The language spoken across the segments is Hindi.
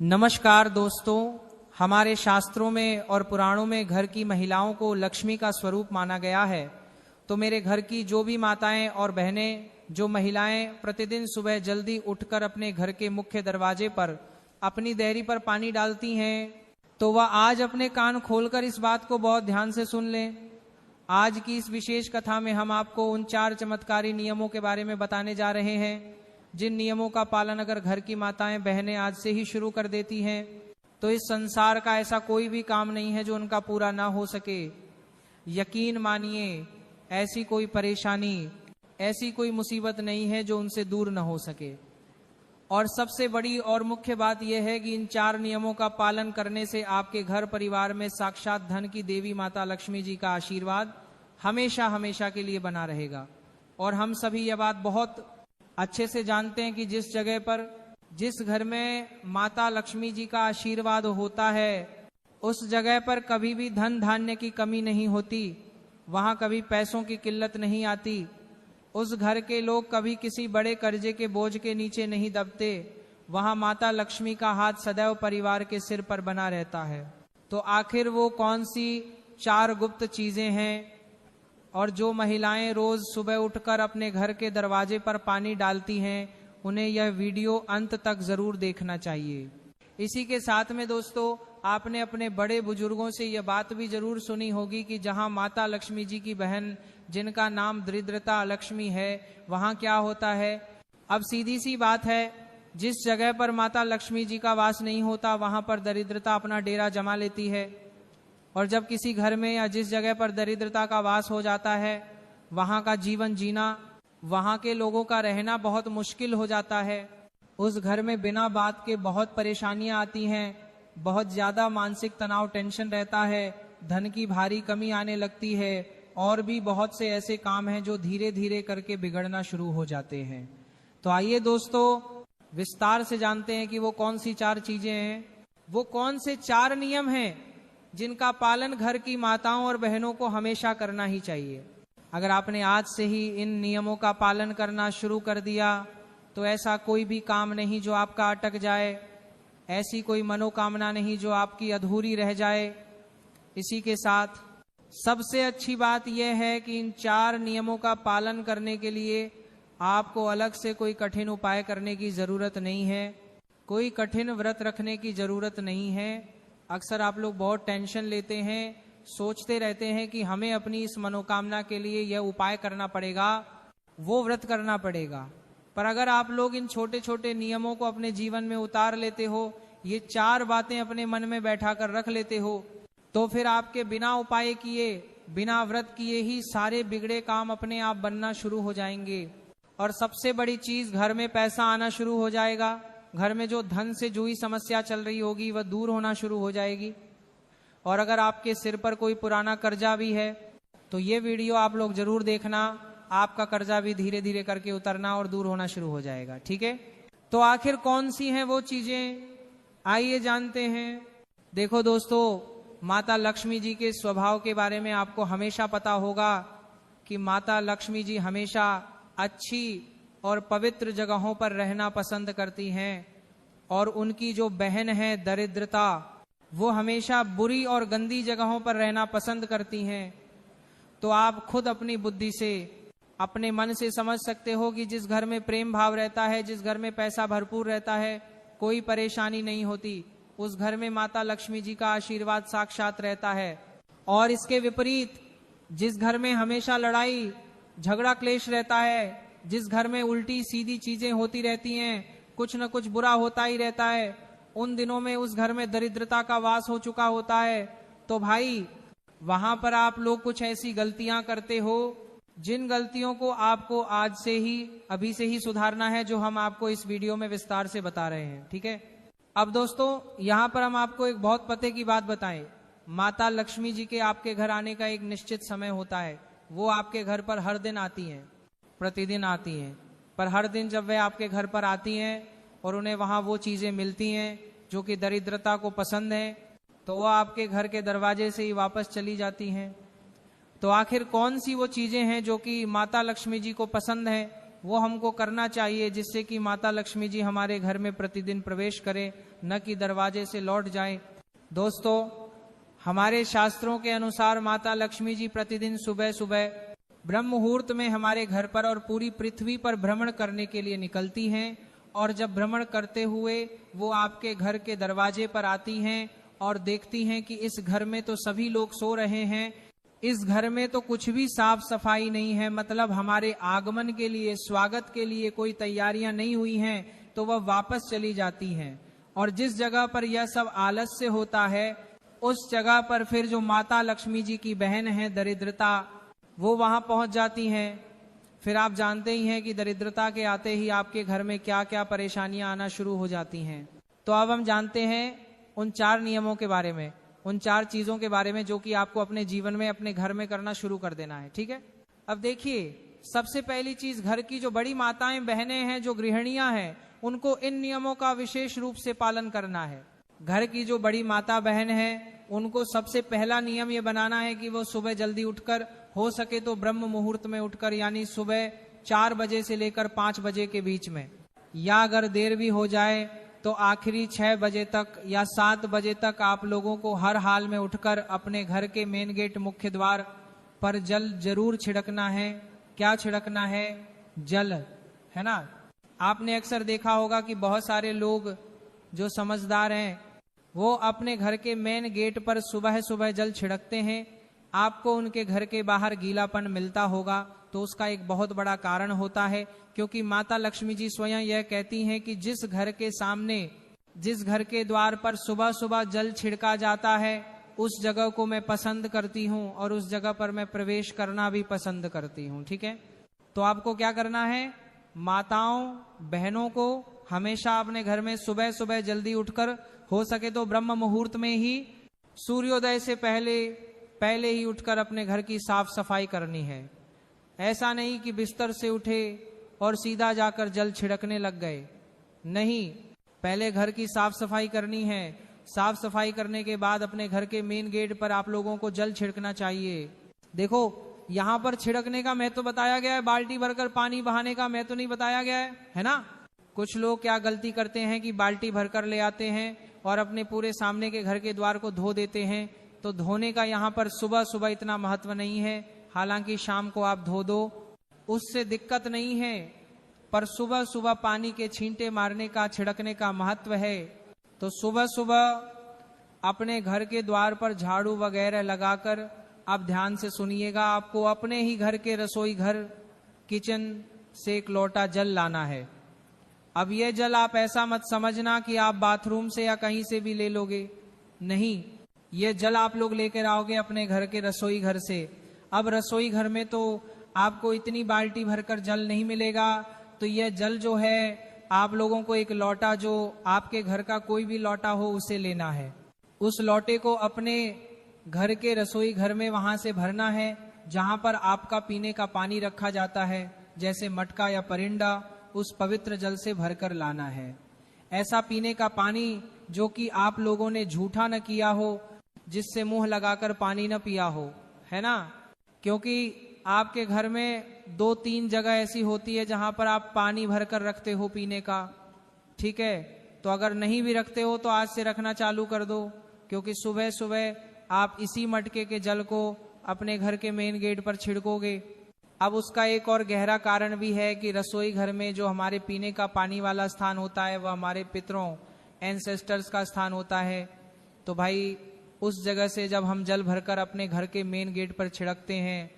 नमस्कार दोस्तों, हमारे शास्त्रों में और पुराणों में घर की महिलाओं को लक्ष्मी का स्वरूप माना गया है। तो मेरे घर की जो भी माताएं और बहनें, जो महिलाएं प्रतिदिन सुबह जल्दी उठकर अपने घर के मुख्य दरवाजे पर अपनी देहरी पर पानी डालती हैं, तो वह आज अपने कान खोलकर इस बात को बहुत ध्यान से सुन लें। आज की इस विशेष कथा में हम आपको उन 4 चमत्कारी नियमों के बारे में बताने जा रहे हैं, जिन नियमों का पालन अगर घर की माताएं बहनें आज से ही शुरू कर देती हैं तो इस संसार का ऐसा कोई भी काम नहीं है जो उनका पूरा ना हो सके। यकीन मानिए, ऐसी कोई परेशानी, ऐसी कोई मुसीबत नहीं है जो उनसे दूर न हो सके। और सबसे बड़ी और मुख्य बात यह है कि इन 4 नियमों का पालन करने से आपके घर परिवार में साक्षात धन की देवी माता लक्ष्मी जी का आशीर्वाद हमेशा हमेशा के लिए बना रहेगा। और हम सभी यह बात बहुत अच्छे से जानते हैं कि जिस जगह पर, जिस घर में माता लक्ष्मी जी का आशीर्वाद होता है, उस जगह पर कभी भी धन धान्य की कमी नहीं होती, वहां कभी पैसों की किल्लत नहीं आती, उस घर के लोग कभी किसी बड़े कर्जे के बोझ के नीचे नहीं दबते, वहां माता लक्ष्मी का हाथ सदैव परिवार के सिर पर बना रहता है। तो आखिर वो कौन सी 4 गुप्त चीजें हैं और जो महिलाएं रोज सुबह उठकर अपने घर के दरवाजे पर पानी डालती हैं, उन्हें यह वीडियो अंत तक जरूर देखना चाहिए। इसी के साथ में दोस्तों, आपने अपने बड़े बुजुर्गों से यह बात भी जरूर सुनी होगी कि जहां माता लक्ष्मी जी की बहन, जिनका नाम दरिद्रता लक्ष्मी है, वहां क्या होता है। अब सीधी सी बात है, जिस जगह पर माता लक्ष्मी जी का वास नहीं होता वहां पर दरिद्रता अपना डेरा जमा लेती है। और जब किसी घर में या जिस जगह पर दरिद्रता का वास हो जाता है, वहां का जीवन जीना, वहां के लोगों का रहना बहुत मुश्किल हो जाता है। उस घर में बिना बात के बहुत परेशानियां आती हैं, बहुत ज्यादा मानसिक तनाव, टेंशन रहता है, धन की भारी कमी आने लगती है, और भी बहुत से ऐसे काम हैं जो धीरे धीरे करके बिगड़ना शुरू हो जाते हैं। तो आइए दोस्तों, विस्तार से जानते हैं कि वो कौन सी 4 चीजें हैं, वो कौन से 4 नियम हैं जिनका पालन घर की माताओं और बहनों को हमेशा करना ही चाहिए। अगर आपने आज से ही इन नियमों का पालन करना शुरू कर दिया तो ऐसा कोई भी काम नहीं जो आपका अटक जाए, ऐसी कोई मनोकामना नहीं जो आपकी अधूरी रह जाए। इसी के साथ सबसे अच्छी बात यह है कि इन 4 नियमों का पालन करने के लिए आपको अलग से कोई कठिन उपाय करने की जरूरत नहीं है, कोई कठिन व्रत रखने की जरूरत नहीं है। अक्सर आप लोग बहुत टेंशन लेते हैं, सोचते रहते हैं कि हमें अपनी इस मनोकामना के लिए यह उपाय करना पड़ेगा, वो व्रत करना पड़ेगा। पर अगर आप लोग इन छोटे छोटे नियमों को अपने जीवन में उतार लेते हो, ये 4 बातें अपने मन में बैठा कर रख लेते हो, तो फिर आपके बिना उपाय किए, बिना व्रत किए ही सारे बिगड़े काम अपने आप बनना शुरू हो जाएंगे। और सबसे बड़ी चीज, घर में पैसा आना शुरू हो जाएगा, घर में जो धन से जुड़ी समस्या चल रही होगी वह दूर होना शुरू हो जाएगी। और अगर आपके सिर पर कोई पुराना कर्जा भी है तो ये वीडियो आप लोग जरूर देखना, आपका कर्जा भी धीरे धीरे करके उतरना और दूर होना शुरू हो जाएगा। ठीक है, तो आखिर कौन सी हैं वो चीजें, आइए जानते हैं। देखो दोस्तों, माता लक्ष्मी जी के स्वभाव के बारे में आपको हमेशा पता होगा कि माता लक्ष्मी जी हमेशा अच्छी और पवित्र जगहों पर रहना पसंद करती हैं, और उनकी जो बहन है दरिद्रता, वो हमेशा बुरी और गंदी जगहों पर रहना पसंद करती हैं। तो आप खुद अपनी बुद्धि से, अपने मन से समझ सकते हो कि जिस घर में प्रेम भाव रहता है, जिस घर में पैसा भरपूर रहता है, कोई परेशानी नहीं होती, उस घर में माता लक्ष्मी जी का आशीर्वाद साक्षात रहता है। और इसके विपरीत जिस घर में हमेशा लड़ाई झगड़ा क्लेश रहता है, जिस घर में उल्टी सीधी चीजें होती रहती हैं, कुछ न कुछ बुरा होता ही रहता है, उन दिनों में उस घर में दरिद्रता का वास हो चुका होता है, तो भाई वहां पर आप लोग कुछ ऐसी गलतियां करते हो जिन गलतियों को आपको आज से ही, अभी से ही सुधारना है, जो हम आपको इस वीडियो में विस्तार से बता रहे हैं। ठीक है, अब दोस्तों यहां पर हम आपको एक बहुत पते की बात बताएं। माता लक्ष्मी जी के आपके घर आने का एक निश्चित समय होता है, वो आपके घर पर हर दिन आती हैं, प्रतिदिन आती हैं। पर हर दिन जब वे आपके घर पर आती हैं और उन्हें वहां वो चीजें मिलती हैं जो कि दरिद्रता को पसंद है, तो वो आपके घर के दरवाजे से ही वापस चली जाती हैं। तो आखिर कौन सी वो चीजें हैं जो कि माता लक्ष्मी जी को पसंद हैं, वो हमको करना चाहिए, जिससे कि माता लक्ष्मी जी हमारे घर में प्रतिदिन प्रवेश करें, न कि दरवाजे से लौट जाएं। दोस्तों, हमारे शास्त्रों के अनुसार माता लक्ष्मी जी प्रतिदिन सुबह सुबह ब्रह्म मुहूर्त में हमारे घर पर और पूरी पृथ्वी पर भ्रमण करने के लिए निकलती हैं, और जब भ्रमण करते हुए वो आपके घर के दरवाजे पर आती हैं और देखती हैं कि इस घर में तो सभी लोग सो रहे हैं, इस घर में तो कुछ भी साफ सफाई नहीं है, मतलब हमारे आगमन के लिए, स्वागत के लिए कोई तैयारियां नहीं हुई हैं, तो वह वापस चली जाती हैं। और जिस जगह पर यह सब आलस्य होता है, उस जगह पर फिर जो माता लक्ष्मी जी की बहन है दरिद्रता, वो वहां पहुंच जाती हैं। फिर आप जानते ही हैं कि दरिद्रता के आते ही आपके घर में क्या क्या परेशानियां आना शुरू हो जाती हैं। तो अब हम जानते हैं उन 4 नियमों के बारे में, उन 4 चीजों के बारे में जो कि आपको अपने जीवन में, अपने घर में करना शुरू कर देना है। ठीक है, अब देखिए, सबसे पहली चीज, घर की जो बड़ी माताएं बहनें हैं, जो गृहिणियां हैं, उनको इन नियमों का विशेष रूप से पालन करना है। घर की जो बड़ी माता बहन है, उनको सबसे पहला नियम ये बनाना है कि वो सुबह जल्दी उठकर, हो सके तो ब्रह्म मुहूर्त में उठकर, यानी सुबह 4 बजे से लेकर 5 बजे के बीच में, या अगर देर भी हो जाए तो आखिरी 6 बजे तक या 7 बजे तक आप लोगों को हर हाल में उठकर अपने घर के मेन गेट, मुख्य द्वार पर जल जरूर छिड़कना है। क्या छिड़कना है? जल, है ना। आपने अक्सर देखा होगा कि बहुत सारे लोग जो समझदार हैं, वो अपने घर के मेन गेट पर सुबह सुबह जल छिड़कते हैं। आपको उनके घर के बाहर गीलापन मिलता होगा, तो उसका एक बहुत बड़ा कारण होता है, क्योंकि माता लक्ष्मी जी स्वयं यह कहती हैं कि जिस घर के सामने, जिस घर के द्वार पर सुबह सुबह जल छिड़का जाता है, उस जगह को मैं पसंद करती हूँ और उस जगह पर मैं प्रवेश करना भी पसंद करती हूँ। ठीक है, तो आपको क्या करना है? माताओं बहनों को हमेशा अपने घर में सुबह सुबह जल्दी उठकर, हो सके तो ब्रह्म मुहूर्त में ही, सूर्योदय से पहले ही उठकर अपने घर की साफ सफाई करनी है। ऐसा नहीं कि बिस्तर से उठे और सीधा जाकर जल छिड़कने लग गए, नहीं, पहले घर की साफ सफाई करनी है। साफ सफाई करने के बाद अपने घर के मेन गेट पर आप लोगों को जल छिड़कना चाहिए। देखो, यहाँ पर छिड़कने का महत्व बताया गया है, बाल्टी भरकर पानी बहाने का महत्व नहीं बताया गया है ना। कुछ लोग क्या गलती करते हैं कि बाल्टी भरकर ले आते हैं और अपने पूरे सामने के घर के द्वार को धो देते हैं। तो धोने का यहाँ पर सुबह सुबह इतना महत्व नहीं है, हालांकि शाम को आप धो दो, उससे दिक्कत नहीं है, पर सुबह सुबह पानी के छींटे मारने का, छिड़कने का महत्व है। तो सुबह सुबह अपने घर के द्वार पर झाड़ू वगैरह लगाकर, आप ध्यान से सुनिएगा, आपको अपने ही घर के रसोई घर, किचन से एक लोटा जल लाना है। अब यह जल आप ऐसा मत समझना कि आप बाथरूम से या कहीं से भी ले लोगे, नहीं, ये जल आप लोग लेकर आओगे अपने घर के रसोई घर से। अब रसोई घर में तो आपको इतनी बाल्टी भरकर जल नहीं मिलेगा, तो यह जल जो है आप लोगों को एक लोटा, जो आपके घर का कोई भी लोटा हो, उसे लेना है। उस लोटे को अपने घर के रसोई घर में वहां से भरना है जहां पर आपका पीने का पानी रखा जाता है, जैसे मटका या परिंदा, उस पवित्र जल से भरकर लाना है। ऐसा पीने का पानी जो कि आप लोगों ने झूठा न किया हो, जिससे मुंह लगाकर पानी न पिया हो, है ना। क्योंकि आपके घर में 2-3 जगह ऐसी होती है जहां पर आप पानी भरकर रखते हो पीने का, ठीक है। तो अगर नहीं भी रखते हो तो आज से रखना चालू कर दो, क्योंकि सुबह सुबह आप इसी मटके के जल को अपने घर के मेन गेट पर छिड़कोगे। अब उसका एक और गहरा कारण भी है कि रसोई घर में जो हमारे पीने का पानी वाला स्थान होता है, वह हमारे पितरों, एंसेस्टर्स का स्थान होता है। तो भाई, उस जगह से जब हम जल भरकर अपने घर के मेन गेट पर छिड़कते हैं,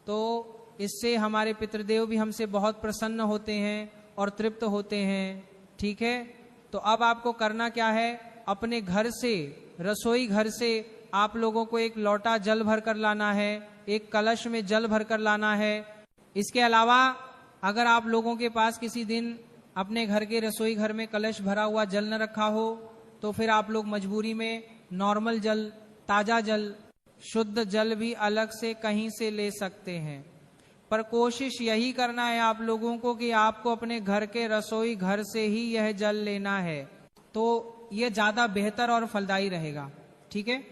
तो इससे हमारे पितृदेव भी हमसे बहुत प्रसन्न होते हैं और तृप्त होते हैं। ठीक है, तो अब आपको करना क्या है? अपने घर से, रसोई घर से आप लोगों को एक लोटा जल भरकर लाना है, एक कलश में जल भरकर लाना है। इसके अलावा अगर आप लोगों के पास किसी दिन अपने घर के रसोई घर में कलश भरा हुआ जल न रखा हो, तो फिर आप लोग मजबूरी में नॉर्मल जल, ताजा जल, शुद्ध जल भी अलग से कहीं से ले सकते हैं। पर कोशिश यही करना है आप लोगों को कि आपको अपने घर के रसोई घर से ही यह जल लेना है, तो यह ज्यादा बेहतर और फलदायी रहेगा। ठीक है,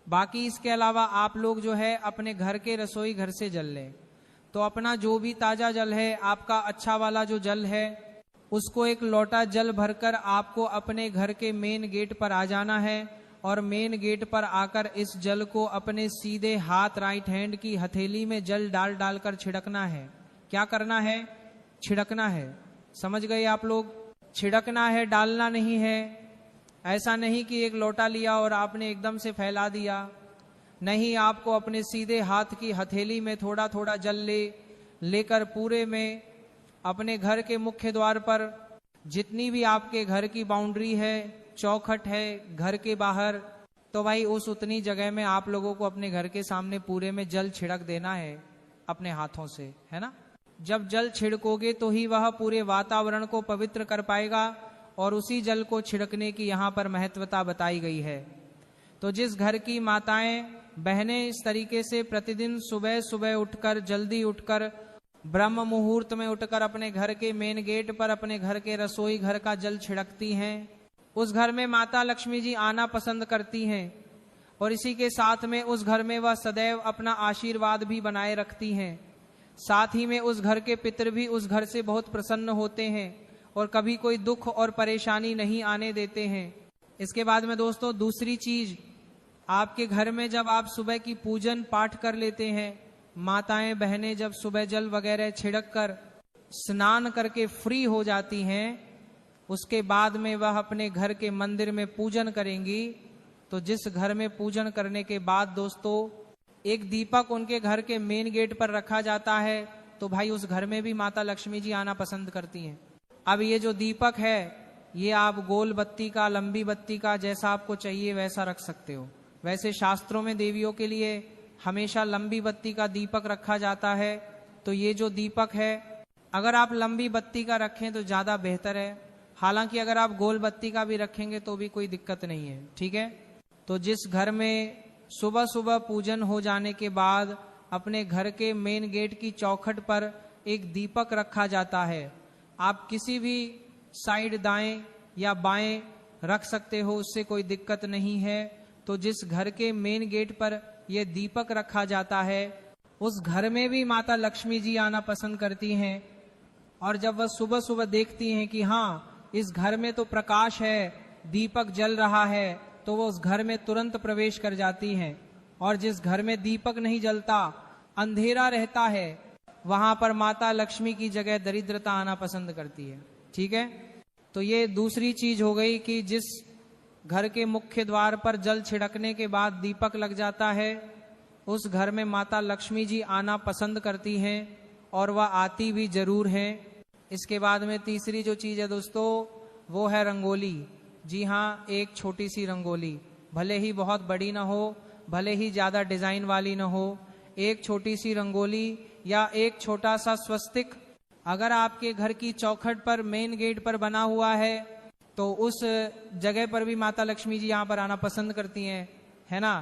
बाकी इसके अलावा आप लोग जो है अपने घर के रसोई घर से जल लें। तो अपना जो भी ताजा जल है, आपका अच्छा वाला जो जल है, उसको एक लोटा जल भरकर आपको अपने घर के मेन गेट पर आ जाना है और मेन गेट पर आकर इस जल को अपने सीधे हाथ राइट हैंड की हथेली में जल डाल डालकर छिड़कना है। क्या करना है? छिड़कना है। समझ गए आप लोग? छिड़कना है, डालना नहीं है। ऐसा नहीं कि एक लोटा लिया और आपने एकदम से फैला दिया। नहीं, आपको अपने सीधे हाथ की हथेली में थोड़ा थोड़ा जल लेकर पूरे में अपने घर के मुख्य द्वार पर जितनी भी आपके घर की बाउंड्री है, चौखट है घर के बाहर, तो भाई उस उतनी जगह में आप लोगों को अपने घर के सामने पूरे में जल छिड़क देना है अपने हाथों से, है ना। जब जल छिड़कोगे तो ही वह पूरे वातावरण को पवित्र कर पाएगा और उसी जल को छिड़कने की यहाँ पर महत्वता बताई गई है। तो जिस घर की माताएं बहनें इस तरीके से प्रतिदिन सुबह सुबह उठकर, जल्दी उठकर, ब्रह्म मुहूर्त में उठकर अपने घर के मेन गेट पर अपने घर के रसोई घर का जल छिड़कती हैं, उस घर में माता लक्ष्मी जी आना पसंद करती हैं और इसी के साथ में उस घर में वह सदैव अपना आशीर्वाद भी बनाए रखती हैं। साथ ही में उस घर के पितर भी उस घर से बहुत प्रसन्न होते हैं और कभी कोई दुख और परेशानी नहीं आने देते हैं। इसके बाद में दोस्तों दूसरी चीज, आपके घर में जब आप सुबह की पूजन पाठ कर लेते हैं, माताएं बहनें जब सुबह जल वगैरह छिड़क कर स्नान करके फ्री हो जाती हैं, उसके बाद में वह अपने घर के मंदिर में पूजन करेंगी। तो जिस घर में पूजन करने के बाद दोस्तों एक दीपक उनके घर के मेन गेट पर रखा जाता है, तो भाई उस घर में भी माता लक्ष्मी जी आना पसंद करती हैं। अब ये जो दीपक है, ये आप गोल बत्ती का, लंबी बत्ती का, जैसा आपको चाहिए वैसा रख सकते हो। वैसे शास्त्रों में देवियों के लिए हमेशा लंबी बत्ती का दीपक रखा जाता है। तो ये जो दीपक है, अगर आप लंबी बत्ती का रखें तो ज्यादा बेहतर है। हालांकि अगर आप गोल बत्ती का भी रखेंगे तो भी कोई दिक्कत नहीं है, ठीक है। तो जिस घर में सुबह सुबह पूजन हो जाने के बाद अपने घर के मेन गेट की चौखट पर एक दीपक रखा जाता है, आप किसी भी साइड दाएं या बाएं रख सकते हो, उससे कोई दिक्कत नहीं है। तो जिस घर के मेन गेट पर यह दीपक रखा जाता है, उस घर में भी माता लक्ष्मी जी आना पसंद करती हैं। और जब वह सुबह सुबह देखती हैं कि हाँ इस घर में तो प्रकाश है, दीपक जल रहा है, तो वो उस घर में तुरंत प्रवेश कर जाती हैं। और जिस घर में दीपक नहीं जलता, अंधेरा रहता है, वहां पर माता लक्ष्मी की जगह दरिद्रता आना पसंद करती है, ठीक है। तो ये दूसरी चीज हो गई कि जिस घर के मुख्य द्वार पर जल छिड़कने के बाद दीपक लग जाता है, उस घर में माता लक्ष्मी जी आना पसंद करती हैं और वह आती भी जरूर हैं। इसके बाद में तीसरी जो चीज है दोस्तों, वो है रंगोली। जी हाँ, एक छोटी सी रंगोली, भले ही बहुत बड़ी ना हो, भले ही ज्यादा डिजाइन वाली ना हो, एक छोटी सी रंगोली या एक छोटा सा स्वस्तिक अगर आपके घर की चौखट पर मेन गेट पर बना हुआ है, तो उस जगह पर भी माता लक्ष्मी जी यहाँ पर आना पसंद करती हैं, है ना।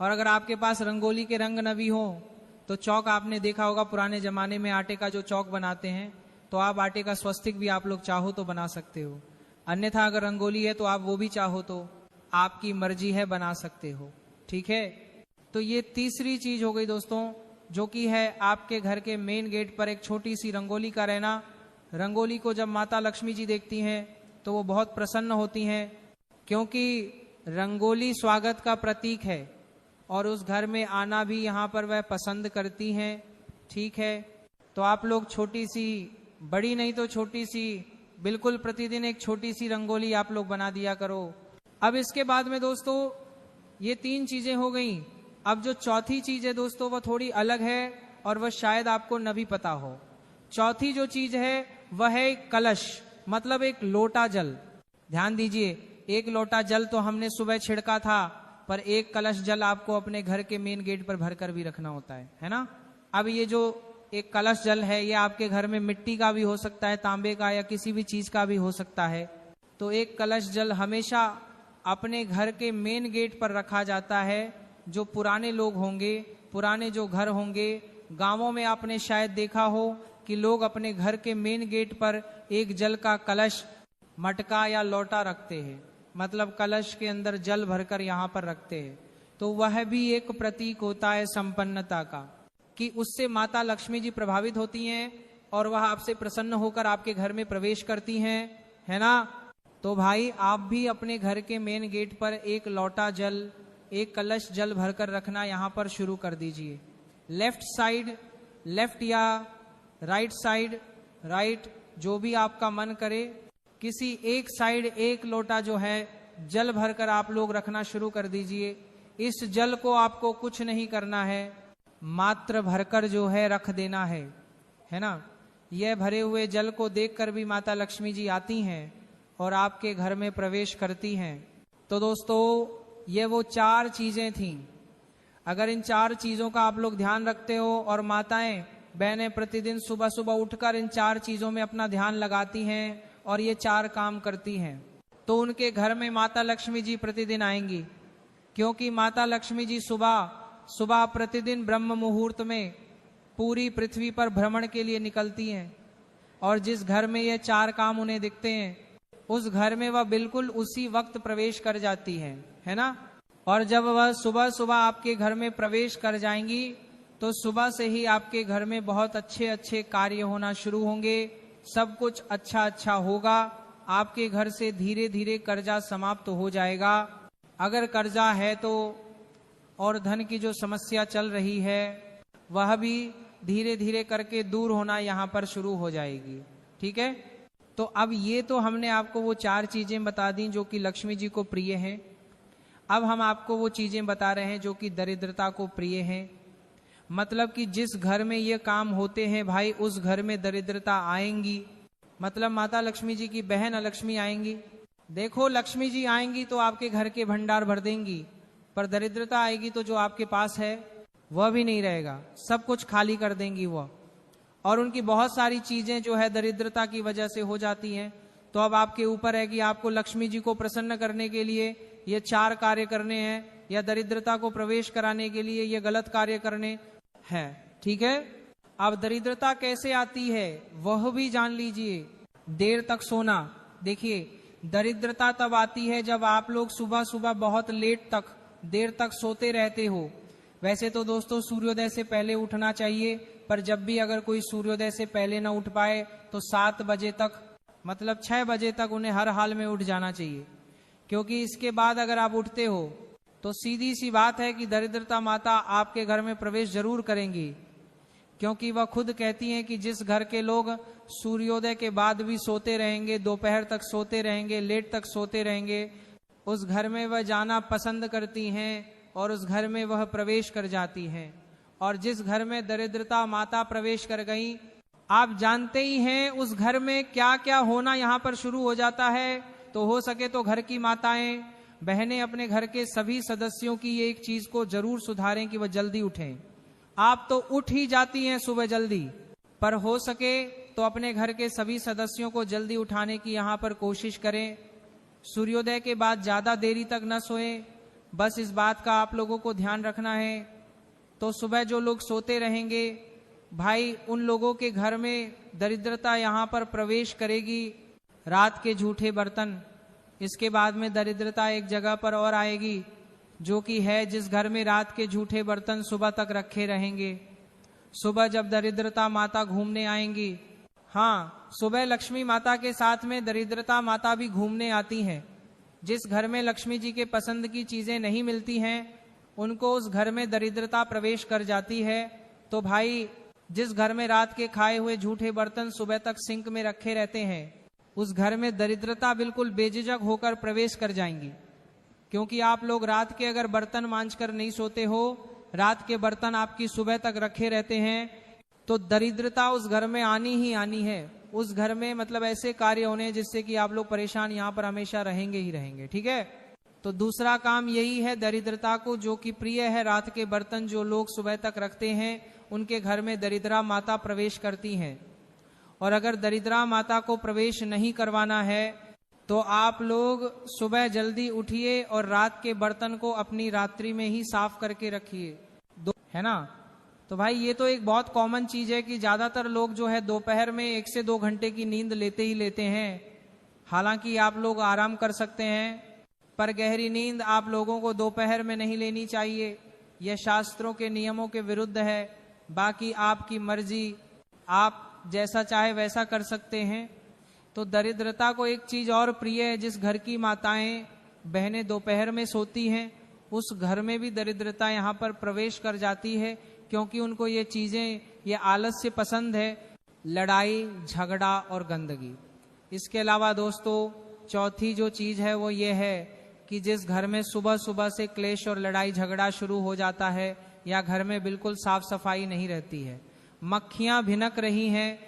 और अगर आपके पास रंगोली के रंग न भी हो, तो चौक आपने देखा होगा पुराने जमाने में आटे का जो चौक बनाते हैं, तो आप आटे का स्वस्तिक भी आप लोग चाहो तो बना सकते हो। अन्यथा अगर रंगोली है तो आप वो भी चाहो तो आपकी मर्जी है, बना सकते हो, ठीक है। तो ये तीसरी चीज हो गई दोस्तों, जो कि है आपके घर के मेन गेट पर एक छोटी सी रंगोली का रहना। रंगोली को जब माता लक्ष्मी जी देखती हैं तो वो बहुत प्रसन्न होती हैं, क्योंकि रंगोली स्वागत का प्रतीक है और उस घर में आना भी यहाँ पर वह पसंद करती हैं, ठीक है। तो आप लोग छोटी सी, बड़ी नहीं तो छोटी सी, बिल्कुल प्रतिदिन एक छोटी सी रंगोली आप लोग बना दिया करो। अब इसके बाद में दोस्तों ये तीन चीजें हो गई। अब जो चौथी चीज है दोस्तों, वह थोड़ी अलग है और वह शायद आपको न भी पता हो। चौथी जो चीज है वह है कलश, मतलब एक लोटा जल। ध्यान दीजिए, एक लोटा जल तो हमने सुबह छिड़का था, पर एक कलश जल आपको अपने घर के मेन गेट पर भरकर भी रखना होता है ना। अब ये जो एक कलश जल है, ये आपके घर में मिट्टी का भी हो सकता है, तांबे का या किसी भी चीज का भी हो सकता है। तो एक कलश जल हमेशा अपने घर के मेन गेट पर रखा जाता है। जो पुराने लोग होंगे, पुराने जो घर होंगे, गांवों में आपने शायद देखा हो कि लोग अपने घर के मेन गेट पर एक जल का कलश, मटका या लोटा रखते हैं, मतलब कलश के अंदर जल भरकर यहाँ पर रखते हैं। तो वह भी एक प्रतीक होता है संपन्नता का। कि उससे माता लक्ष्मी जी प्रभावित होती हैं और वह आपसे प्रसन्न होकर आपके घर में प्रवेश करती हैं, है ना। तो भाई आप भी अपने घर के मेन गेट पर एक लोटा जल, एक कलश जल भरकर रखना यहां पर शुरू कर दीजिए। लेफ्ट साइड लेफ्ट या राइट साइड राइट, जो भी आपका मन करे, किसी एक साइड एक लोटा जो है जल भरकर आप लोग रखना शुरू कर दीजिए। इस जल को आपको कुछ नहीं करना है, मात्र भरकर जो है रख देना है ना। यह भरे हुए जल को देखकर भी माता लक्ष्मी जी आती हैं और आपके घर में प्रवेश करती हैं। तो दोस्तों ये वो 4 चीजें थीं। अगर इन 4 चीजों का आप लोग ध्यान रखते हो और माताएं बहनें प्रतिदिन सुबह सुबह उठकर इन 4 चीजों में अपना ध्यान लगाती हैं और ये 4 काम करती हैं, तो उनके घर में माता लक्ष्मी जी प्रतिदिन आएंगी। क्योंकि माता लक्ष्मी जी सुबह सुबह प्रतिदिन ब्रह्म मुहूर्त में पूरी पृथ्वी पर भ्रमण के लिए निकलती हैं और जिस घर में ये 4 काम उन्हें दिखते हैं उस घर में वह बिल्कुल उसी वक्त प्रवेश कर जाती है ना। और जब वह सुबह सुबह आपके घर में प्रवेश कर जाएंगी तो सुबह से ही आपके घर में बहुत अच्छे अच्छे कार्य होना शुरू होंगे, सब कुछ अच्छा अच्छा होगा। आपके घर से धीरे धीरे कर्जा समाप्त हो जाएगा, अगर कर्जा है तो, और धन की जो समस्या चल रही है वह भी धीरे धीरे करके दूर होना यहाँ पर शुरू हो जाएगी। ठीक है, तो अब ये तो हमने आपको वो 4 चीजें बता दी जो कि लक्ष्मी जी को प्रिय हैं। अब हम आपको वो चीजें बता रहे हैं जो कि दरिद्रता को प्रिय हैं। मतलब कि जिस घर में ये काम होते हैं भाई उस घर में दरिद्रता आएंगी। मतलब माता लक्ष्मी जी की बहन लक्ष्मी आएंगी। देखो लक्ष्मी जी आएंगी तो आपके घर के भंडार भर देंगी, पर दरिद्रता आएगी तो जो आपके पास है वह भी नहीं रहेगा, सब कुछ खाली कर देंगी वह। और उनकी बहुत सारी चीजें जो है दरिद्रता की वजह से हो जाती हैं। तो अब आपके ऊपर है कि आपको लक्ष्मी जी को प्रसन्न करने के लिए ये 4 कार्य करने हैं या दरिद्रता को प्रवेश कराने के लिए ये गलत कार्य करने हैं। ठीक है, अब दरिद्रता कैसे आती है वह भी जान लीजिए। देर तक सोना, देखिए दरिद्रता तब आती है जब आप लोग सुबह सुबह बहुत लेट तक देर तक सोते रहते हो। वैसे तो दोस्तों सूर्योदय से पहले उठना चाहिए, पर जब भी अगर कोई सूर्योदय से पहले ना उठ पाए तो 7 बजे तक, मतलब 6 बजे तक उन्हें हर हाल में उठ जाना चाहिए। क्योंकि इसके बाद अगर आप उठते हो तो सीधी सी बात है कि दरिद्रता माता आपके घर में प्रवेश जरूर करेंगी। क्योंकि वह खुद कहती हैं कि जिस घर के लोग सूर्योदय के बाद भी सोते रहेंगे, दोपहर तक सोते रहेंगे, लेट तक सोते रहेंगे, उस घर में वह जाना पसंद करती हैं और उस घर में वह प्रवेश कर जाती हैं। और जिस घर में दरिद्रता माता प्रवेश कर गई, आप जानते ही हैं उस घर में क्या क्या होना यहाँ पर शुरू हो जाता है। तो हो सके तो घर की माताएं बहनें अपने घर के सभी सदस्यों की ये एक चीज को जरूर सुधारें कि वह जल्दी उठें। आप तो उठ ही जाती हैं सुबह जल्दी, पर हो सके तो अपने घर के सभी सदस्यों को जल्दी उठाने की यहाँ पर कोशिश करें। सूर्योदय के बाद ज्यादा देरी तक न सोएं, बस इस बात का आप लोगों को ध्यान रखना है। तो सुबह जो लोग सोते रहेंगे भाई उन लोगों के घर में दरिद्रता यहाँ पर प्रवेश करेगी। रात के झूठे बर्तन, इसके बाद में दरिद्रता एक जगह पर और आएगी जो कि है जिस घर में रात के झूठे बर्तन सुबह तक रखे रहेंगे। सुबह जब दरिद्रता माता घूमने आएंगी, हाँ सुबह लक्ष्मी माता के साथ में दरिद्रता माता भी घूमने आती हैं। जिस घर में लक्ष्मी जी के पसंद की चीजें नहीं मिलती हैं उनको उस घर में दरिद्रता प्रवेश कर जाती है। तो भाई जिस घर में रात के खाए हुए झूठे बर्तन सुबह तक सिंक में रखे रहते हैं उस घर में दरिद्रता बिल्कुल बेझिझक होकर प्रवेश कर जाएंगी। क्योंकि आप लोग रात के अगर बर्तन मांझ कर नहीं सोते हो, रात के बर्तन आपकी सुबह तक रखे रहते हैं, तो दरिद्रता उस घर में आनी ही आनी है। उस घर में मतलब ऐसे कार्य होने जिससे कि आप लोग परेशान यहाँ पर हमेशा रहेंगे ही रहेंगे। ठीक है, तो दूसरा काम यही है दरिद्रता को जो कि प्रिय है। रात के बर्तन जो लोग सुबह तक रखते हैं उनके घर में दरिद्रा माता प्रवेश करती हैं। और अगर दरिद्रा माता को प्रवेश नहीं करवाना है तो आप लोग सुबह जल्दी उठिए और रात के बर्तन को अपनी रात्रि में ही साफ करके रखिए, है ना। तो भाई ये तो एक बहुत कॉमन चीज है कि ज्यादातर लोग जो है दोपहर में 1 से 2 घंटे की नींद लेते ही लेते हैं। हालांकि आप लोग आराम कर सकते हैं, पर गहरी नींद आप लोगों को दोपहर में नहीं लेनी चाहिए। यह शास्त्रों के नियमों के विरुद्ध है। बाकी आपकी मर्जी, आप जैसा चाहे वैसा कर सकते हैं। तो दरिद्रता को एक चीज और प्रिय है, जिस घर की माताएं बहनें दोपहर में सोती हैं उस घर में भी दरिद्रता यहाँ पर प्रवेश कर जाती है, क्योंकि उनको ये चीजें, ये आलस्य पसंद है, लड़ाई झगड़ा और गंदगी। इसके अलावा दोस्तों चौथी जो चीज है वो ये है कि जिस घर में सुबह सुबह से क्लेश और लड़ाई झगड़ा शुरू हो जाता है या घर में बिल्कुल साफ सफाई नहीं रहती है, मक्खियां भिनक रही हैं,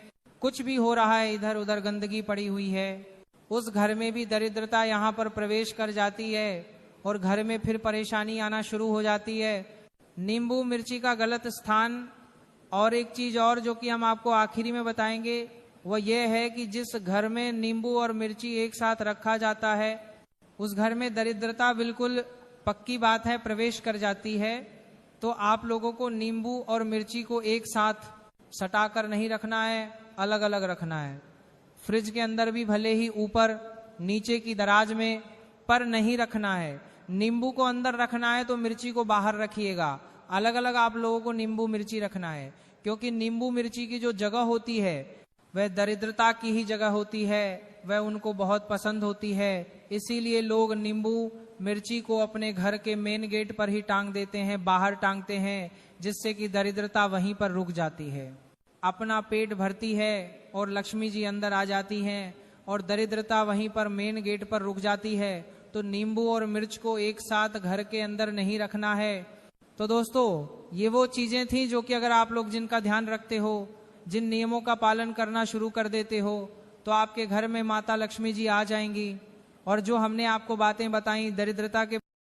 कुछ भी हो रहा है, इधर उधर गंदगी पड़ी हुई है, उस घर में भी दरिद्रता यहाँ पर प्रवेश कर जाती है और घर में फिर परेशानी आना शुरू हो जाती है। नींबू मिर्ची का गलत स्थान, और एक चीज और जो कि हम आपको आखिरी में बताएंगे वो ये है कि जिस घर में नींबू और मिर्ची एक साथ रखा जाता है उस घर में दरिद्रता बिल्कुल पक्की बात है प्रवेश कर जाती है। तो आप लोगों को नींबू और मिर्ची को एक साथ सटा कर नहीं रखना है, अलग अलग रखना है। फ्रिज के अंदर भी भले ही ऊपर नीचे की दराज में, पर नहीं रखना है। नींबू को अंदर रखना है तो मिर्ची को बाहर रखिएगा। अलग अलग आप लोगों को नींबू मिर्ची रखना है, क्योंकि नींबू मिर्ची की जो जगह होती है वह दरिद्रता की ही जगह होती है, वह उनको बहुत पसंद होती है। इसीलिए लोग नींबू मिर्ची को अपने घर के मेन गेट पर ही टांग देते हैं, बाहर टांगते हैं, जिससे कि दरिद्रता वहीं पर रुक जाती है, अपना पेट भरती है और लक्ष्मी जी अंदर आ जाती हैं, और दरिद्रता वहीं पर मेन गेट पर रुक जाती है। तो नींबू और मिर्च को एक साथ घर के अंदर नहीं रखना है। तो दोस्तों ये वो चीजें थी जो कि अगर आप लोग जिनका ध्यान रखते हो, जिन नियमों का पालन करना शुरू कर देते हो, तो आपके घर में माता लक्ष्मी जी आ जाएंगी। और जो हमने आपको बातें बताई दरिद्रता के